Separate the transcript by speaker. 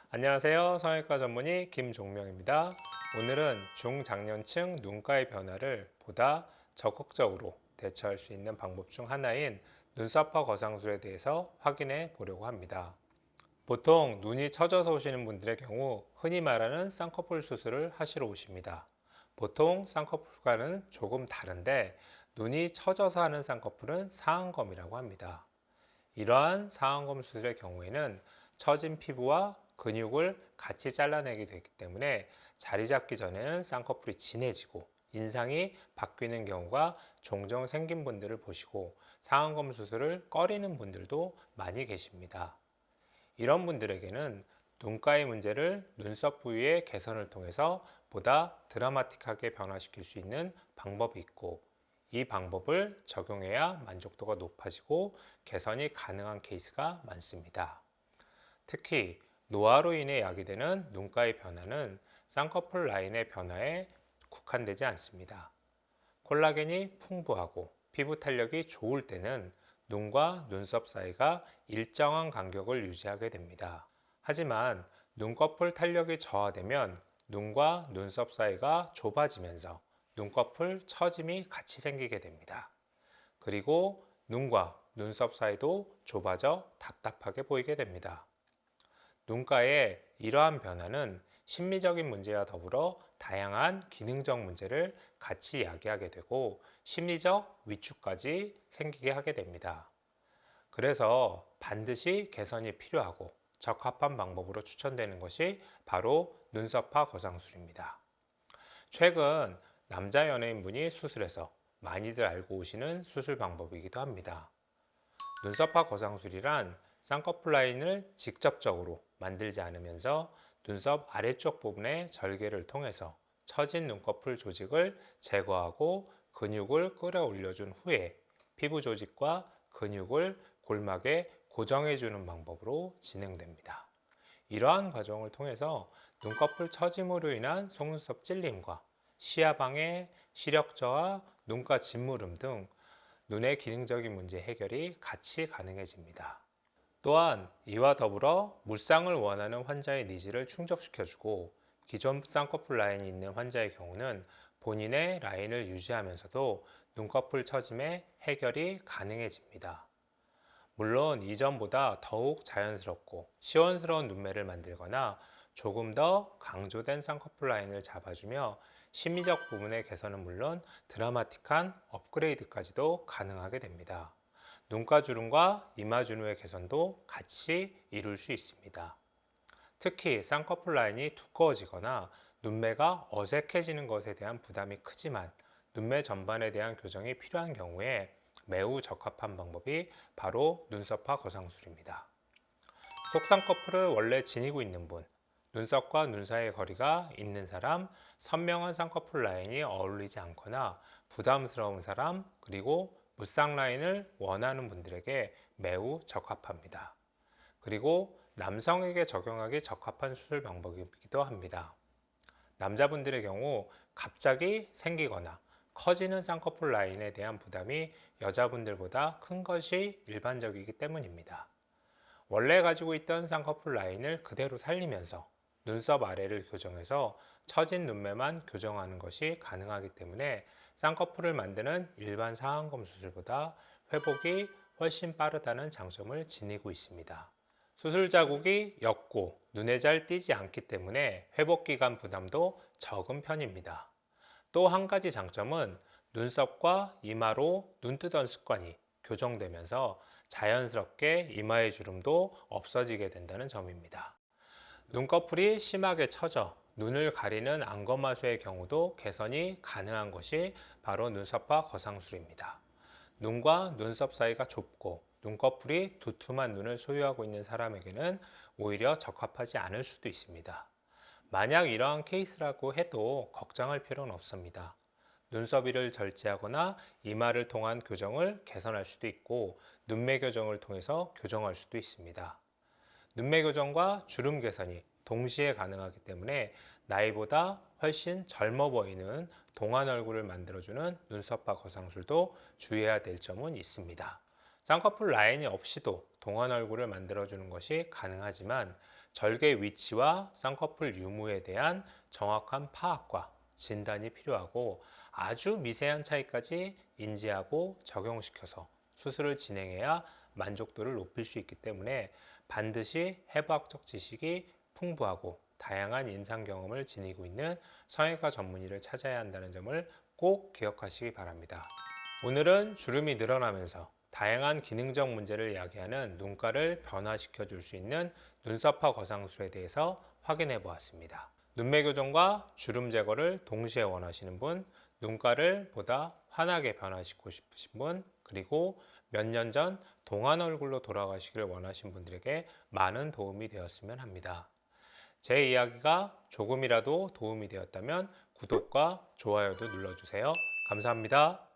Speaker 1: 안녕하세요. 성형외과 전문의 김종명입니다. 오늘은 중장년층 눈가의 변화를 보다 적극적으로 대처할 수 있는 방법 중 하나인 눈썹화 거상술에 대해서 확인해 보려고 합니다. 보통 눈이 처져서 오시는 분들의 경우 흔히 말하는 쌍꺼풀 수술을 하시러 오십니다. 보통 쌍꺼풀과는 조금 다른데 눈이 처져서 하는 쌍꺼풀은 상안검이라고 합니다. 이러한 상안검 수술의 경우에는 처진 피부와 근육을 같이 잘라내게 되기 때문에 자리 잡기 전에는 쌍꺼풀이 진해지고 인상이 바뀌는 경우가 종종 생긴 분들을 보시고 상안검 수술을 꺼리는 분들도 많이 계십니다. 이런 분들에게는 눈가의 문제를 눈썹 부위의 개선을 통해서 보다 드라마틱하게 변화시킬 수 있는 방법이 있고, 이 방법을 적용해야 만족도가 높아지고 개선이 가능한 케이스가 많습니다. 특히 노화로 인해 야기되는 눈가의 변화는 쌍꺼풀 라인의 변화에 국한되지 않습니다. 콜라겐이 풍부하고 피부 탄력이 좋을 때는 눈과 눈썹 사이가 일정한 간격을 유지하게 됩니다. 하지만 눈꺼풀 탄력이 저하되면 눈과 눈썹 사이가 좁아지면서 눈꺼풀 처짐이 같이 생기게 됩니다. 그리고 눈과 눈썹 사이도 좁아져 답답하게 보이게 됩니다. 눈가의 이러한 변화는 심리적인 문제와 더불어 다양한 기능적 문제를 같이 야기하게 되고 심리적 위축까지 생기게 하게 됩니다. 그래서 반드시 개선이 필요하고 적합한 방법으로 추천되는 것이 바로 눈썹화 거상술입니다. 최근 남자 연예인분이 수술해서 많이들 알고 오시는 수술 방법이기도 합니다. 눈썹화 거상술이란 쌍꺼풀 라인을 직접적으로 만들지 않으면서 눈썹 아래쪽 부분의 절개를 통해서 처진 눈꺼풀 조직을 제거하고 근육을 끌어올려준 후에 피부 조직과 근육을 골막에 고정해주는 방법으로 진행됩니다. 이러한 과정을 통해서 눈꺼풀 처짐으로 인한 속눈썹 찔림과 시야방해, 시력 저하, 눈가 짓무름 등 눈의 기능적인 문제 해결이 같이 가능해집니다. 또한 이와 더불어 무쌍을 원하는 환자의 니즈를 충족시켜주고 기존 쌍꺼풀 라인이 있는 환자의 경우는 본인의 라인을 유지하면서도 눈꺼풀 처짐의 해결이 가능해집니다. 물론 이전보다 더욱 자연스럽고 시원스러운 눈매를 만들거나 조금 더 강조된 쌍꺼풀 라인을 잡아주며 심리적 부분의 개선은 물론 드라마틱한 업그레이드까지도 가능하게 됩니다. 눈가주름과 이마주름의 개선도 같이 이룰 수 있습니다. 특히 쌍꺼풀 라인이 두꺼워지거나 눈매가 어색해지는 것에 대한 부담이 크지만 눈매 전반에 대한 교정이 필요한 경우에 매우 적합한 방법이 바로 눈썹화 거상술입니다. 속쌍꺼풀을 원래 지니고 있는 분, 눈썹과 눈 사이의 거리가 있는 사람, 선명한 쌍꺼풀 라인이 어울리지 않거나 부담스러운 사람, 그리고 무쌍 라인을 원하는 분들에게 매우 적합합니다. 그리고 남성에게 적용하기 적합한 수술 방법이기도 합니다. 남자분들의 경우 갑자기 생기거나 커지는 쌍꺼풀 라인에 대한 부담이 여자분들보다 큰 것이 일반적이기 때문입니다. 원래 가지고 있던 쌍꺼풀 라인을 그대로 살리면서 눈썹 아래를 교정해서 처진 눈매만 교정하는 것이 가능하기 때문에 쌍꺼풀을 만드는 일반 상안검 수술보다 회복이 훨씬 빠르다는 장점을 지니고 있습니다. 수술 자국이 옅고 눈에 잘 띄지 않기 때문에 회복 기간 부담도 적은 편입니다. 또 한 가지 장점은 눈썹과 이마로 눈 뜨던 습관이 교정되면서 자연스럽게 이마의 주름도 없어지게 된다는 점입니다. 눈꺼풀이 심하게 처져 눈을 가리는 안검하수의 경우도 개선이 가능한 것이 바로 눈썹화 거상술입니다. 눈과 눈썹 사이가 좁고 눈꺼풀이 두툼한 눈을 소유하고 있는 사람에게는 오히려 적합하지 않을 수도 있습니다. 만약 이러한 케이스라고 해도 걱정할 필요는 없습니다. 눈썹 위를 절제하거나 이마를 통한 교정을 개선할 수도 있고 눈매 교정을 통해서 교정할 수도 있습니다. 눈매 교정과 주름 개선이 동시에 가능하기 때문에 나이보다 훨씬 젊어 보이는 동안 얼굴을 만들어주는 눈썹화 거상술도 주의해야 될 점은 있습니다. 쌍꺼풀 라인이 없이도 동안 얼굴을 만들어주는 것이 가능하지만 절개 위치와 쌍꺼풀 유무에 대한 정확한 파악과 진단이 필요하고 아주 미세한 차이까지 인지하고 적용시켜서 수술을 진행해야 만족도를 높일 수 있기 때문에 반드시 해부학적 지식이 풍부하고 다양한 임상 경험을 지니고 있는 성형외과 전문의를 찾아야 한다는 점을 꼭 기억하시기 바랍니다. 오늘은 주름이 늘어나면서 다양한 기능적 문제를 이야기하는 눈가를 변화시켜 줄 수 있는 눈썹화 거상술에 대해서 확인해 보았습니다. 눈매 교정과 주름 제거를 동시에 원하시는 분, 눈가를 보다 환하게 변화시키고 싶으신 분, 그리고 몇 년 전 동안 얼굴로 돌아가시기를 원하신 분들에게 많은 도움이 되었으면 합니다. 제 이야기가 조금이라도 도움이 되었다면 구독과 좋아요도 눌러주세요. 감사합니다.